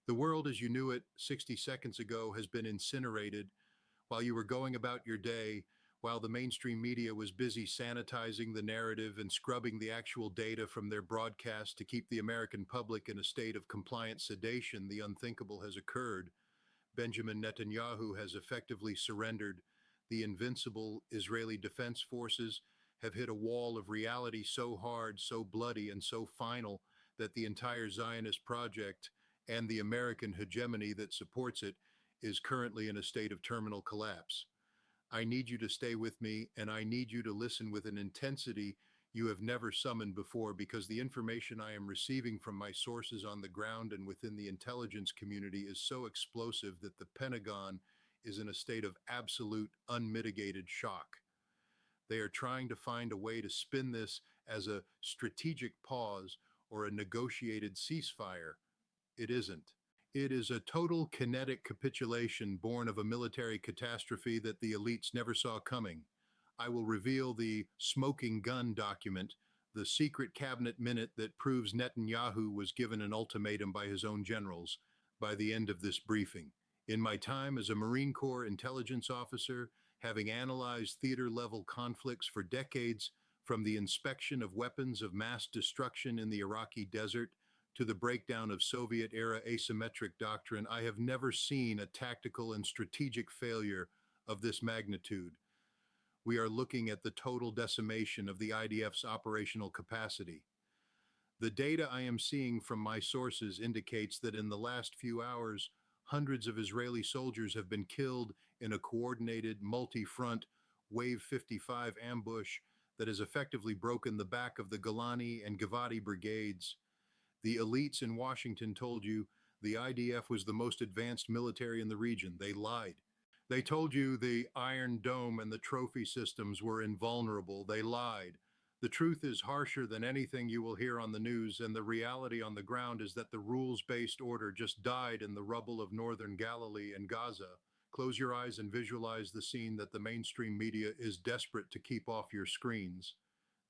The world as you knew it 60 seconds ago has been incinerated while you were going about your day, while the mainstream media was busy sanitizing the narrative and scrubbing the actual data from their broadcast to keep the American public in a state of compliant sedation. The unthinkable has occurred. Benjamin Netanyahu has effectively surrendered. The invincible Israeli Defense Forces have hit a wall of reality so hard, so bloody, and so final that the entire Zionist project and the American hegemony that supports it is currently in a state of terminal collapse. I need you to stay with me, and I need you to listen with an intensity you have never summoned before, because the information I am receiving from my sources on the ground and within the intelligence community is so explosive that the Pentagon is in a state of absolute unmitigated shock. They are trying to find a way to spin this as a strategic pause or a negotiated ceasefire. It isn't. It is a total kinetic capitulation born of a military catastrophe that the elites never saw coming. I will reveal the smoking gun document, the secret cabinet minute that proves Netanyahu was given an ultimatum by his own generals by the end of this briefing. In my time as a Marine Corps intelligence officer, having analyzed theater-level conflicts for decades, from the inspection of weapons of mass destruction in the Iraqi desert to the breakdown of Soviet-era asymmetric doctrine, I have never seen a tactical and strategic failure of this magnitude. We are looking at the total decimation of the IDF's operational capacity. The data I am seeing from my sources indicates that in the last few hours, hundreds of Israeli soldiers have been killed in a coordinated, multi-front Wave 55 ambush that has effectively broken the back of the Golani and Givati brigades. The elites in Washington told you the IDF was the most advanced military in the region. They lied. They told you the Iron Dome and the trophy systems were invulnerable. They lied. The truth is harsher than anything you will hear on the news, and the reality on the ground is that the rules-based order just died in the rubble of northern Galilee and Gaza. Close your eyes and visualize the scene that the mainstream media is desperate to keep off your screens.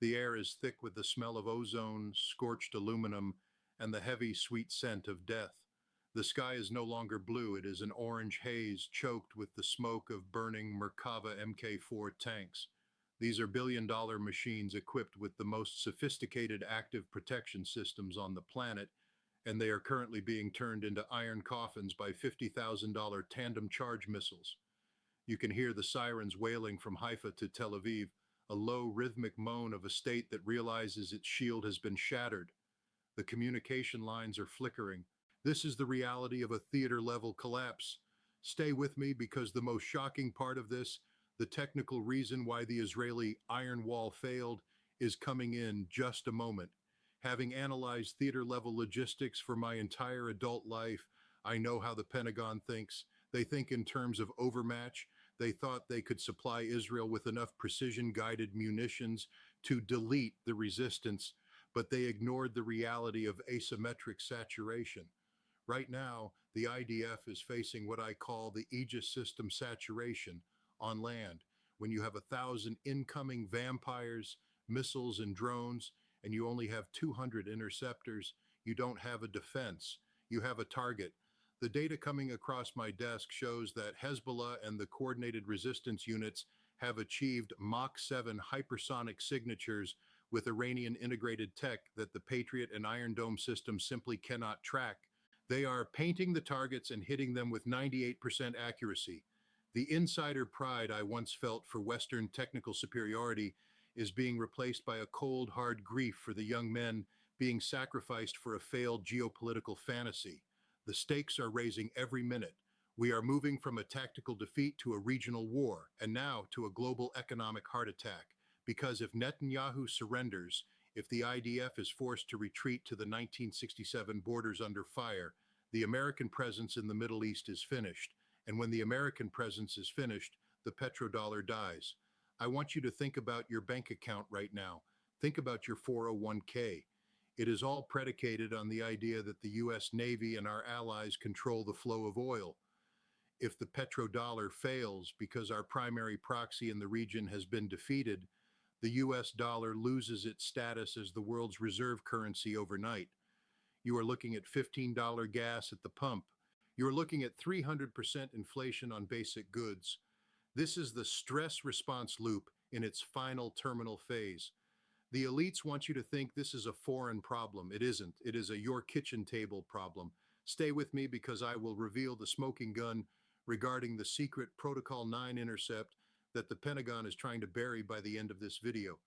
The air is thick with the smell of ozone, scorched aluminum, and the heavy, sweet scent of death. The sky is no longer blue. It is an orange haze choked with the smoke of burning Merkava Mk4 tanks. These are billion-dollar machines equipped with the most sophisticated active protection systems on the planet, and they are currently being turned into iron coffins by $50,000 tandem charge missiles. You can hear the sirens wailing from Haifa to Tel Aviv, a low rhythmic moan of a state that realizes its shield has been shattered. The communication lines are flickering. This is the reality of a theater-level collapse. Stay with me, because the most shocking part of this, the technical reason why the Israeli iron wall failed, is coming in just a moment. Having analyzed theater-level logistics for my entire adult life, I know how the Pentagon thinks. They think in terms of overmatch. They thought they could supply Israel with enough precision-guided munitions to delete the resistance, but they ignored the reality of asymmetric saturation. Right now, the IDF is facing what I call the Aegis system saturation on land. When you have 1,000 incoming vampires, missiles, and drones, and you only have 200 interceptors, you don't have a defense. You have a target. The data coming across my desk shows that Hezbollah and the coordinated resistance units have achieved Mach 7 hypersonic signatures with Iranian integrated tech that the Patriot and Iron Dome systems simply cannot track. They are painting the targets and hitting them with 98% accuracy. The insider pride I once felt for Western technical superiority is being replaced by a cold, hard grief for the young men being sacrificed for a failed geopolitical fantasy. The stakes are raising every minute. We are moving from a tactical defeat to a regional war, and now to a global economic heart attack. Because if Netanyahu surrenders, if the IDF is forced to retreat to the 1967 borders under fire, the American presence in the Middle East is finished. And when the American presence is finished, the petrodollar dies. I want you to think about your bank account right now. Think about your 401k. It is all predicated on the idea that the U.S. Navy and our allies control the flow of oil. If the petrodollar fails because our primary proxy in the region has been defeated, the U.S. dollar loses its status as the world's reserve currency overnight. You are looking at $15 gas at the pump. You are looking at 300% inflation on basic goods. This is the stress response loop in its final terminal phase. The elites want you to think this is a foreign problem. It isn't. It is a your kitchen table problem. Stay with me because I will reveal the smoking gun regarding the secret Protocol 9 intercept that the Pentagon is trying to bury by the end of this video.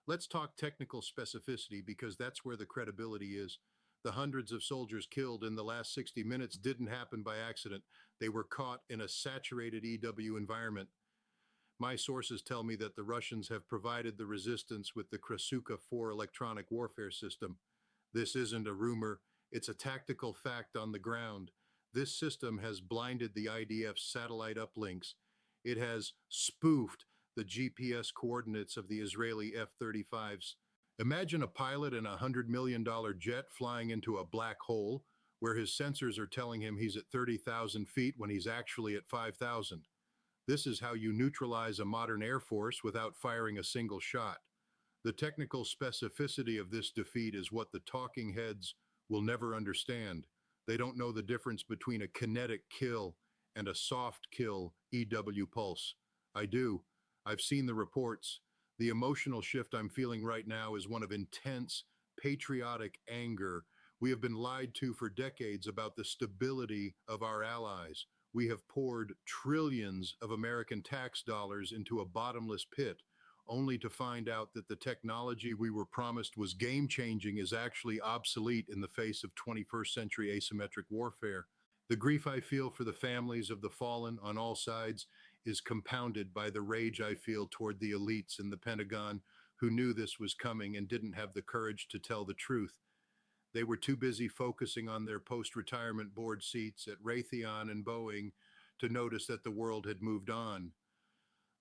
Let's talk technical specificity because that's where the credibility is. The hundreds of soldiers killed in the last 60 minutes didn't happen by accident. They were caught in a saturated EW environment. My sources tell me that the Russians have provided the resistance with the Krasuka 4 electronic warfare system. This isn't a rumor, it's a tactical fact on the ground. This system has blinded the IDF's satellite uplinks. It has spoofed the GPS coordinates of the Israeli F-35s. Imagine a pilot in a $100 million jet flying into a black hole where his sensors are telling him he's at 30,000 feet when he's actually at 5,000. This is how you neutralize a modern air force without firing a single shot. The technical specificity of this defeat is what the talking heads will never understand. They don't know the difference between a kinetic kill and a soft kill EW pulse. I do. I've seen the reports. The emotional shift I'm feeling right now is one of intense, patriotic anger. We have been lied to for decades about the stability of our allies. We have poured trillions of American tax dollars into a bottomless pit, only to find out that the technology we were promised was game-changing is actually obsolete in the face of 21st century asymmetric warfare. The grief I feel for the families of the fallen on all sides is compounded by the rage I feel toward the elites in the Pentagon who knew this was coming and didn't have the courage to tell the truth. They were too busy focusing on their post-retirement board seats at Raytheon and Boeing to notice that the world had moved on.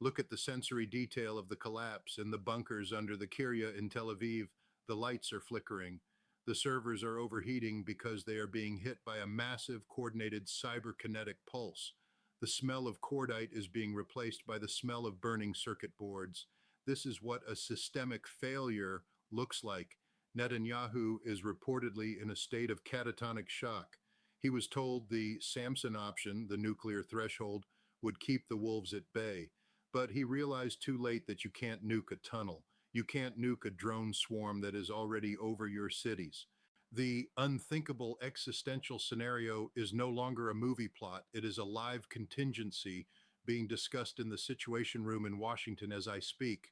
Look at the sensory detail of the collapse in the bunkers under the Kiryat in Tel Aviv. The lights are flickering. The servers are overheating because they are being hit by a massive coordinated cyberkinetic pulse. The smell of cordite is being replaced by the smell of burning circuit boards. This is what a systemic failure looks like. Netanyahu is reportedly in a state of catatonic shock. He was told the Samson option, the nuclear threshold, would keep the wolves at bay. But he realized too late that you can't nuke a tunnel. You can't nuke a drone swarm that is already over your cities. The unthinkable existential scenario is no longer a movie plot. It is a live contingency being discussed in the Situation Room in Washington as I speak.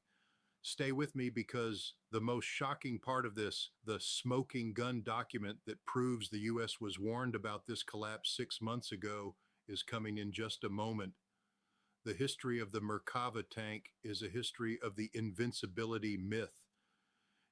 Stay with me because the most shocking part of this, the smoking gun document that proves the U.S. was warned about this collapse 6 months ago, is coming in just a moment. The history of the Merkava tank is a history of the invincibility myth.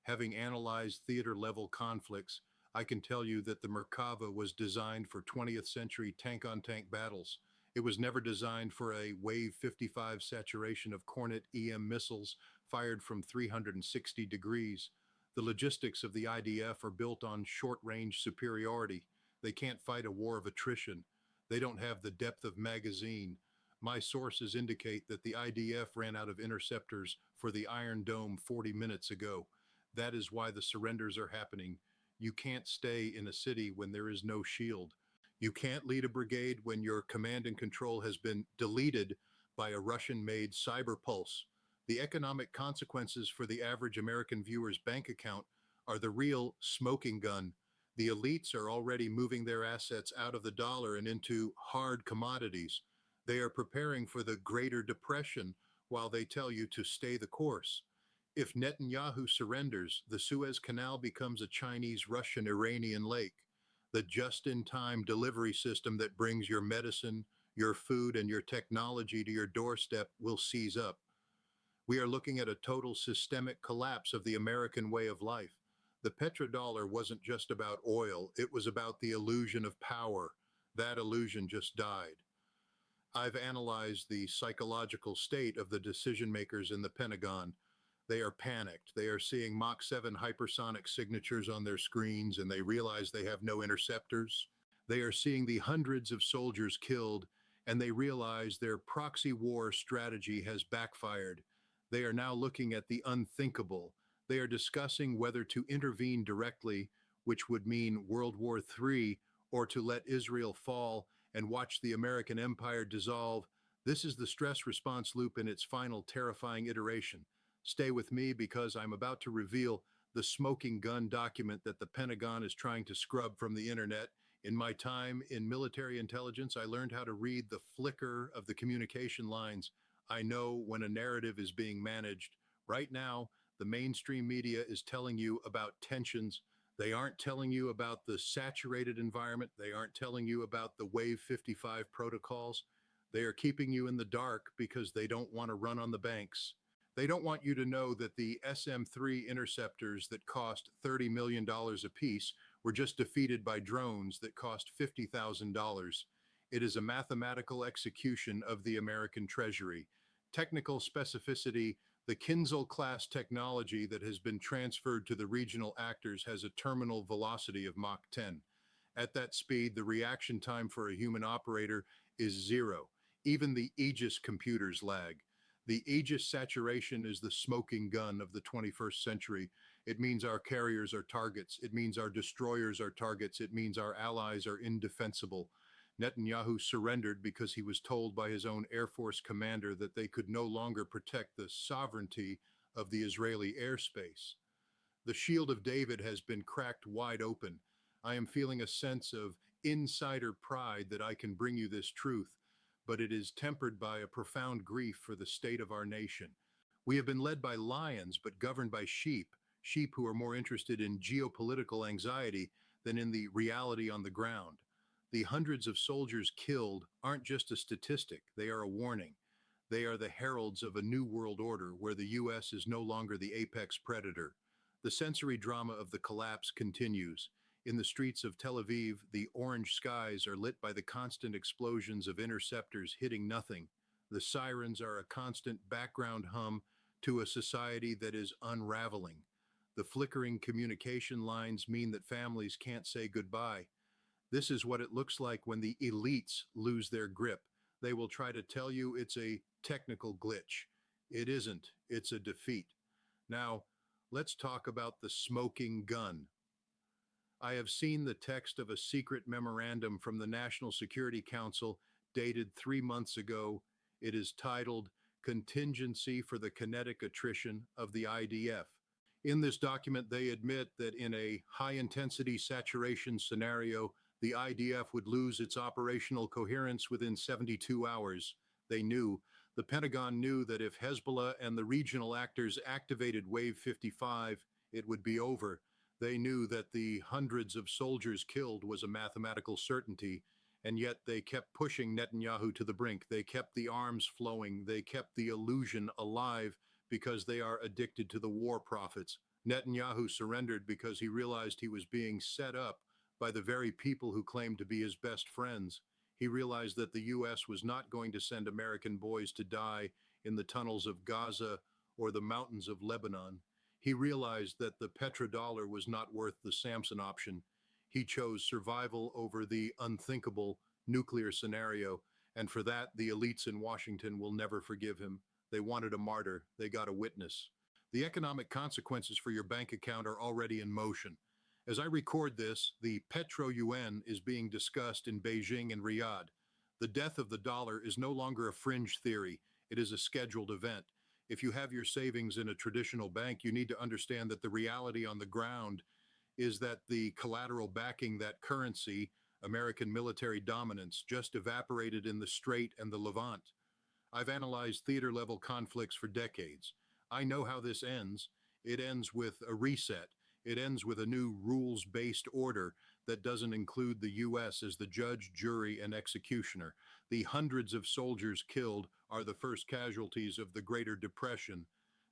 Having analyzed theater-level conflicts, I can tell you that the Merkava was designed for 20th century tank-on-tank battles. It was never designed for a Wave 55 saturation of Kornet EM missiles fired from 360 degrees. The logistics of the IDF are built on short-range superiority. They can't fight a war of attrition. They don't have the depth of magazine. My sources indicate that the IDF ran out of interceptors for the Iron Dome 40 minutes ago. That is why the surrenders are happening. You can't stay in a city when there is no shield. You can't lead a brigade when your command and control has been deleted by a Russian-made cyber pulse. The economic consequences for the average American viewer's bank account are the real smoking gun. The elites are already moving their assets out of the dollar and into hard commodities. They are preparing for the Greater Depression while they tell you to stay the course. If Netanyahu surrenders, the Suez Canal becomes a Chinese-Russian-Iranian lake. The just-in-time delivery system that brings your medicine, your food, and your technology to your doorstep will seize up. We are looking at a total systemic collapse of the American way of life. The petrodollar wasn't just about oil, it was about the illusion of power. That illusion just died. I've analyzed the psychological state of the decision makers in the Pentagon. They are panicked. They are seeing Mach 7 hypersonic signatures on their screens and they realize they have no interceptors. They are seeing the hundreds of soldiers killed and they realize their proxy war strategy has backfired. They are now looking at the unthinkable. They are discussing whether to intervene directly which would mean World War III, or to let Israel fall and watch the American empire dissolve. This is the stress response loop in its final terrifying iteration. Stay with me because I'm about to reveal the smoking gun document that the Pentagon is trying to scrub from the internet. In my time in military intelligence, I learned how to read the flicker of the communication lines. I know when a narrative is being managed. Right now, the mainstream media is telling you about tensions. They aren't telling you about the saturated environment. They aren't telling you about the Wave 55 protocols. They are keeping you in the dark because they don't want to run on the banks. They don't want you to know that the SM-3 interceptors that cost $30 million apiece were just defeated by drones that cost $50,000. It is a mathematical execution of the American Treasury. Technical specificity, the Kinzel-class technology that has been transferred to the regional actors has a terminal velocity of Mach 10. At that speed, the reaction time for a human operator is zero. Even the Aegis computers lag. The Aegis saturation is the smoking gun of the 21st century. It means our carriers are targets. It means our destroyers are targets. It means our allies are indefensible. Netanyahu surrendered because he was told by his own Air Force commander that they could no longer protect the sovereignty of the Israeli airspace. The shield of David has been cracked wide open. I am feeling a sense of insider pride that I can bring you this truth, but it is tempered by a profound grief for the state of our nation. We have been led by lions, but governed by sheep who are more interested in geopolitical anxiety than in the reality on the ground. The hundreds of soldiers killed aren't just a statistic, they are a warning. They are the heralds of a new world order where the US is no longer the apex predator. The sensory drama of the collapse continues. In the streets of Tel Aviv, the orange skies are lit by the constant explosions of interceptors hitting nothing. The sirens are a constant background hum to a society that is unraveling. The flickering communication lines mean that families can't say goodbye. This is what it looks like when the elites lose their grip. They will try to tell you it's a technical glitch. It isn't, it's a defeat. Now, let's talk about the smoking gun. I have seen the text of a secret memorandum from the National Security Council dated 3 months ago. It is titled Contingency for the Kinetic Attrition of the IDF. In this document, they admit that in a high-intensity saturation scenario, the IDF would lose its operational coherence within 72 hours. The Pentagon knew that if Hezbollah and the regional actors activated Wave 55, it would be over. They knew that the hundreds of soldiers killed was a mathematical certainty, and yet they kept pushing Netanyahu to the brink. They kept the arms flowing. They kept the illusion alive because they are addicted to the war profits. Netanyahu surrendered because he realized he was being set up by the very people who claimed to be his best friends. He realized that the US was not going to send American boys to die in the tunnels of Gaza or the mountains of Lebanon. He realized that the petrodollar was not worth the Samson option. He chose survival over the unthinkable nuclear scenario, and for that, the elites in Washington will never forgive him. They wanted a martyr. They got a witness. The economic consequences for your bank account are already in motion. As I record this, the Petro-UN is being discussed in Beijing and Riyadh. The death of the dollar is no longer a fringe theory. It is a scheduled event. If you have your savings in a traditional bank, you need to understand that the reality on the ground is that the collateral backing that currency, American military dominance, just evaporated in the Strait and the Levant. I've analyzed theater-level conflicts for decades. I know how this ends. It ends with a reset. It ends with a new rules-based order that doesn't include the US as the judge, jury, and executioner. The hundreds of soldiers killed are the first casualties of the Greater Depression.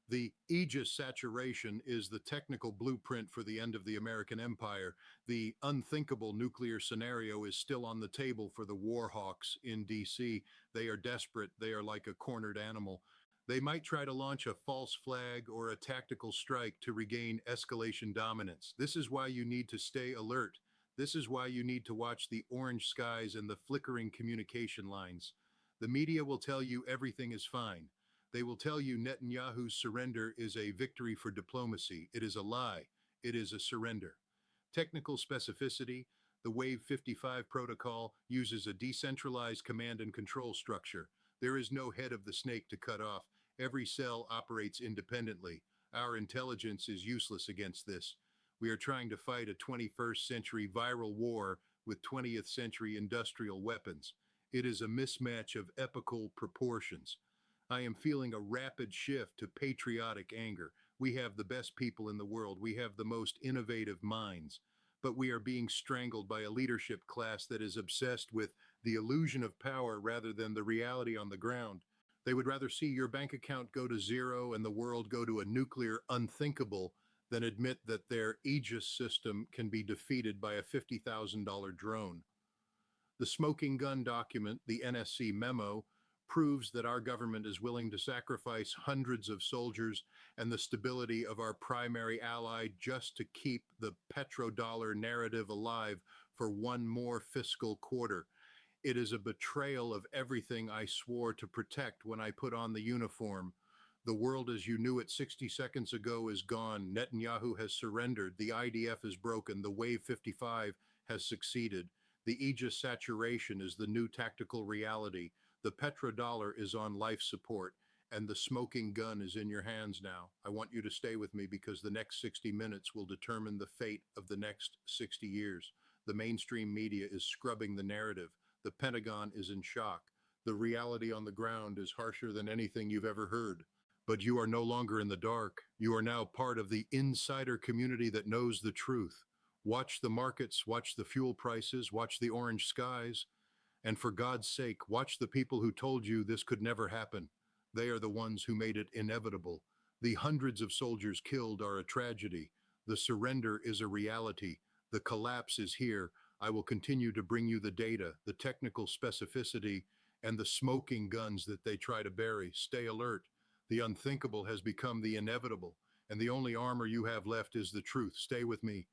The Aegis saturation is the technical blueprint for the end of the American empire. The unthinkable nuclear scenario is still on the table for the war hawks in DC. They are desperate. They are like a cornered animal. They might try to launch a false flag or a tactical strike to regain escalation dominance. This is why you need to stay alert. This is why you need to watch the orange skies and the flickering communication lines. The media will tell you everything is fine. They will tell you Netanyahu's surrender is a victory for diplomacy. It is a lie. It is a surrender. Technical specificity: the Wave 55 protocol uses a decentralized command and control structure. There is no head of the snake to cut off. Every cell operates independently. Our intelligence is useless against this. We are trying to fight a 21st century viral war with 20th century industrial weapons. It is a mismatch of epical proportions. I am feeling a rapid shift to patriotic anger. We have the best people in the world. We have the most innovative minds. But we are being strangled by a leadership class that is obsessed with the illusion of power rather than the reality on the ground. They would rather see your bank account go to zero and the world go to a nuclear unthinkable than admit that their Aegis system can be defeated by a $50,000 drone. The smoking gun document, the NSC memo, proves that our government is willing to sacrifice hundreds of soldiers and the stability of our primary ally just to keep the petrodollar narrative alive for one more fiscal quarter. It is a betrayal of everything I swore to protect when I put on the uniform. The world as you knew it 60 seconds ago is gone. Netanyahu has surrendered. The IDF is broken. The Wave 55 has succeeded. The Aegis saturation is the new tactical reality. The petrodollar is on life support, and the smoking gun is in your hands now. I want you to stay with me because the next 60 minutes will determine the fate of the next 60 years. The mainstream media is scrubbing the narrative. The Pentagon is in shock. The reality on the ground is harsher than anything you've ever heard. But you are no longer in the dark. You are now part of the insider community that knows the truth. Watch the markets, watch the fuel prices, watch the orange skies. And for God's sake, watch the people who told you this could never happen. They are the ones who made it inevitable. The hundreds of soldiers killed are a tragedy. The surrender is a reality. The collapse is here. I will continue to bring you the data, the technical specificity, and the smoking guns that they try to bury. Stay alert. The unthinkable has become the inevitable, and the only armor you have left is the truth. Stay with me.